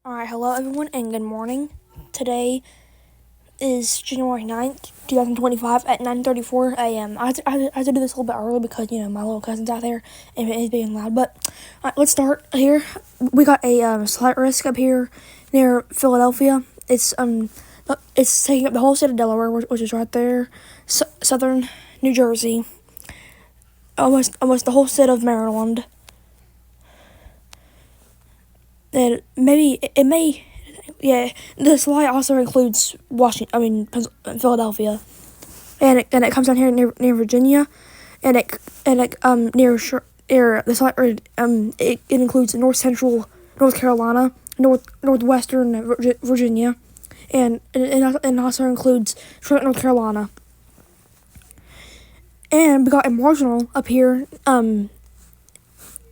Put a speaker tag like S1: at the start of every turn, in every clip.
S1: Alright, hello everyone and good morning. Today is January 9th, 2025 at 9:34 a.m. I had to do this a little bit early because, my little cousin's out there and it is being loud. But, let's start here. We got a slight risk up here near Philadelphia. It's taking up the whole state of Delaware, which is right there, southern New Jersey, almost the whole state of Maryland. And maybe it may, yeah. The slide also includes Philadelphia, and it comes down here near Virginia, and it near the slide. It includes north central North Carolina, northwestern Virginia, and also includes Charlotte, North Carolina. And we got a marginal up here,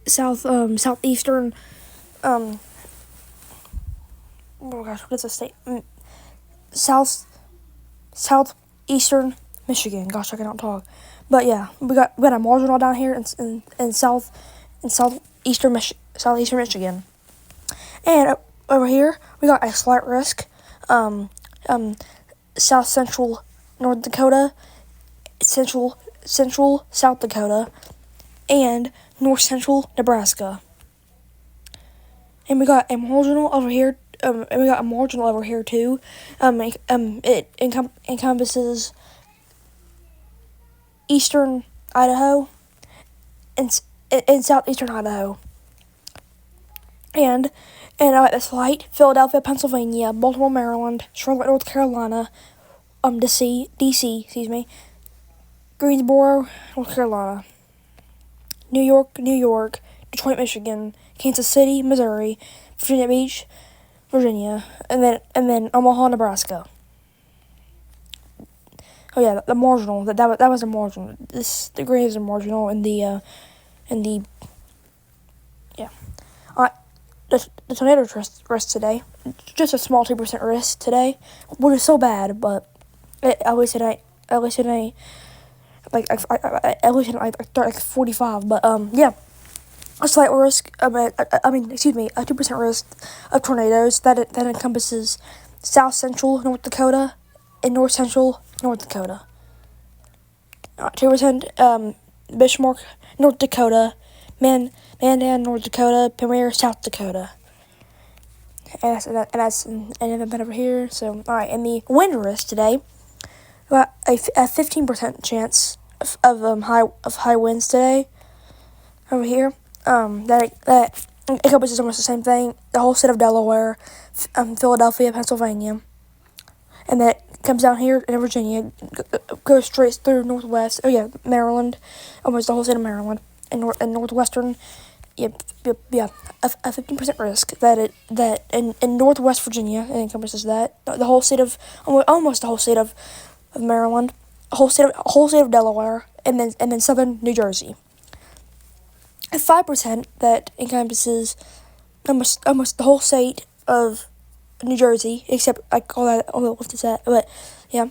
S1: southeastern, oh gosh, what's the state? Southeastern Michigan. Gosh, I cannot talk. But yeah, we got a marginal down here in southeastern Michigan, and over here we got a slight risk, south central North Dakota, central South Dakota, and north central Nebraska. And we got a marginal over here. And we got a marginal over here too. It encompasses eastern Idaho and southeastern Idaho. And this light, Philadelphia, Pennsylvania, Baltimore, Maryland, Charlotte, North Carolina, DC, Greensboro, North Carolina, New York, Detroit, Michigan, Kansas City, Missouri, Virginia Beach, Virginia, and then Omaha, Nebraska. Oh yeah, the marginal. That was a marginal. The green is a marginal in the yeah. The tornado risk today, just a small 2% risk today, which is so bad, but at least it ain't like 45. But yeah. A slight risk, a 2% risk of tornadoes that encompasses south central North Dakota and north central North Dakota. 2%, Bismarck, North Dakota, Mandan, North Dakota, Premier, South Dakota. And that's over here. So, alright, and the wind risk today, got a 15% chance of high winds today over here. That encompasses almost the same thing. The whole state of Delaware, Philadelphia, Pennsylvania, and that comes down here in Virginia, goes straight through northwest. Oh yeah, Maryland, almost the whole state of Maryland, and northwestern. Yep. A 15% risk that in northwest Virginia, it encompasses that the whole state of almost the whole state of Maryland, whole state of Delaware, and then southern New Jersey. A 5% that encompasses almost the whole state of New Jersey, except I call that, what is that? But yeah,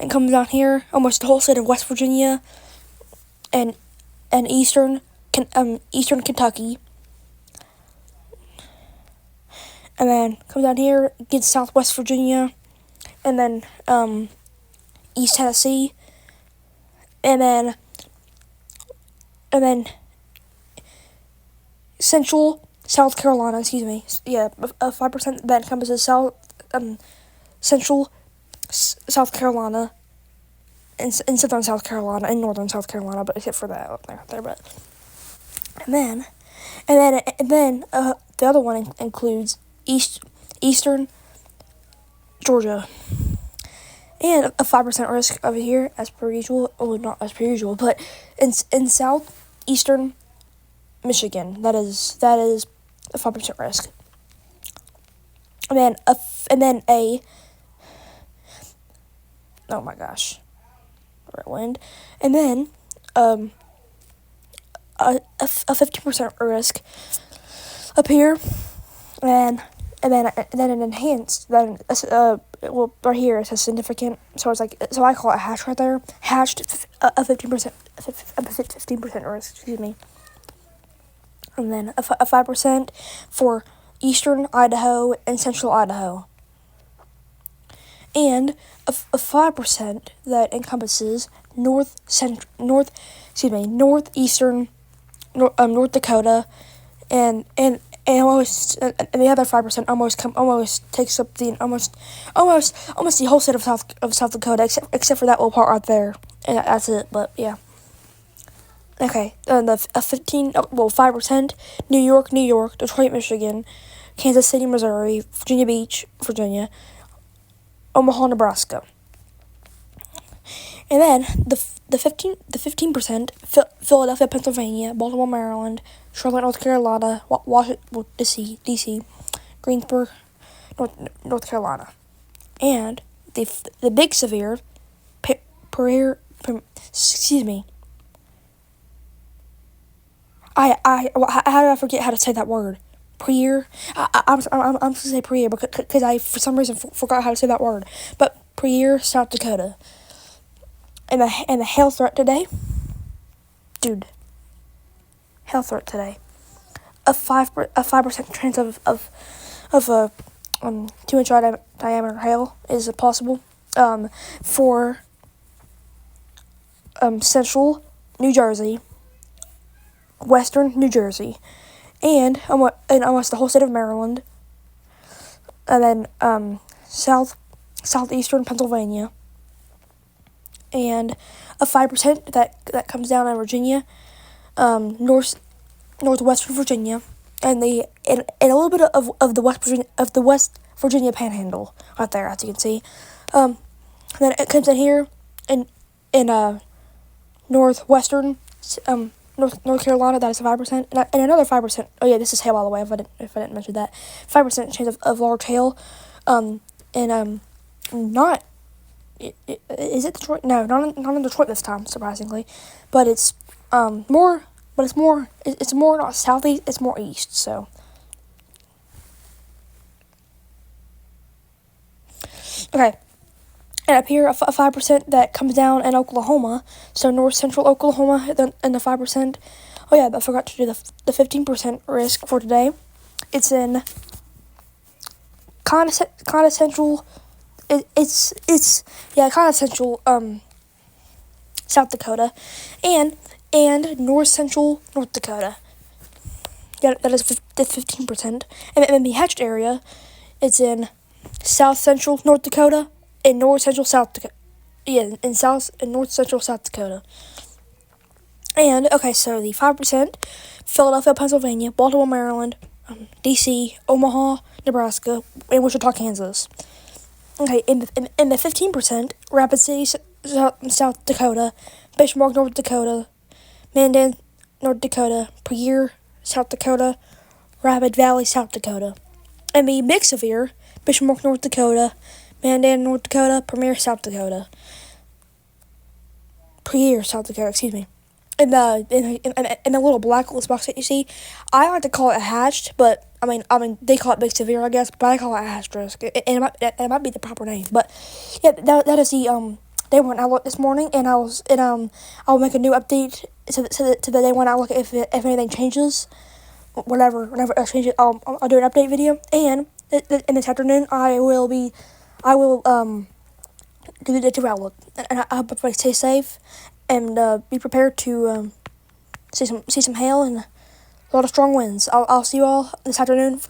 S1: and comes down here, almost the whole state of West Virginia, and eastern Kentucky, and then comes down here, gets southwest Virginia, and then East Tennessee, and then central South Carolina, yeah, a 5% that encompasses central South Carolina and southern South Carolina and northern South Carolina, but except for that up there. But and then the other one includes eastern Georgia, and a 5% risk over here as per usual. Well, not as per usual, but in southeastern Michigan, that is a 5% risk. And then oh my gosh, right wind, and then a 15% risk up here, and then an enhanced right here it says significant, so I call it hash right there, hashed a 15% risk, and then a 5% for eastern Idaho, and central Idaho. And a 5% that encompasses northeastern North Dakota, and almost and the other 5% almost takes up the almost the whole state of South Dakota, except for that little part right there, and that's it. But yeah. Okay, the 5%, New York, Detroit, Michigan, Kansas City, Missouri, Virginia Beach, Virginia, Omaha, Nebraska. And then the 15%, Philadelphia, Pennsylvania, Baltimore, Maryland, Charlotte, North Carolina, Washington, D.C., Greensburg, North Carolina. And the big severe, how did I forget how to say that word? I'm supposed to say Prairie because I for some reason forgot how to say that word. But Prairie, South Dakota, and the hail threat today, dude. Hail threat today. A 5% chance of a 2-inch diameter hail is possible. For central New Jersey, western New Jersey, and almost the whole state of Maryland, and then southeastern Pennsylvania, and a 5% that comes down in Virginia, northwestern Virginia, and a little bit of the West Virginia Panhandle right there, as you can see. And then it comes in here in northwestern North Carolina. That is 5%, and another 5%. Oh yeah, this is hail, by the way. If I didn't mention that, 5% chance of large hail. Not. Is it Detroit? No, not in Detroit this time, surprisingly, but it's more. But it's more not southeast. It's more east. So. Okay. And up here, a 5% that comes down in Oklahoma, so north central Oklahoma, and the 5%. Oh yeah, I forgot to do the 15% risk for today. It's in kind of central. It's kind of central South Dakota, and north central North Dakota. Yeah, that is 15%. And in the hatched area, it's in south central North Dakota and north central South Dakota. Yeah, in north central South Dakota. And okay, so the 5%, Philadelphia, Pennsylvania, Baltimore, Maryland, D.C., Omaha, Nebraska, and Wichita, Kansas. Okay, in the 15%, Rapid City, South Dakota, Bismarck, North Dakota, Mandan, North Dakota, Prairie, South Dakota, Rapid Valley, South Dakota. And the mix severe, Bismarck, North Dakota, Mandan, North Dakota, Prairie, South Dakota. Excuse me. In the little black list box that you see, I like to call it hatched, but I mean they call it big severe, I guess, but I call it asterisk. It might be the proper name, but yeah, that is the day one outlook this morning, and I'll make a new update to the day one outlook if anything changes, whenever I change it, I'll do an update video, and in this afternoon I will do the day two outlook, and I hope everybody stay safe and be prepared to see some hail and a lot of strong winds. I'll see you all this afternoon for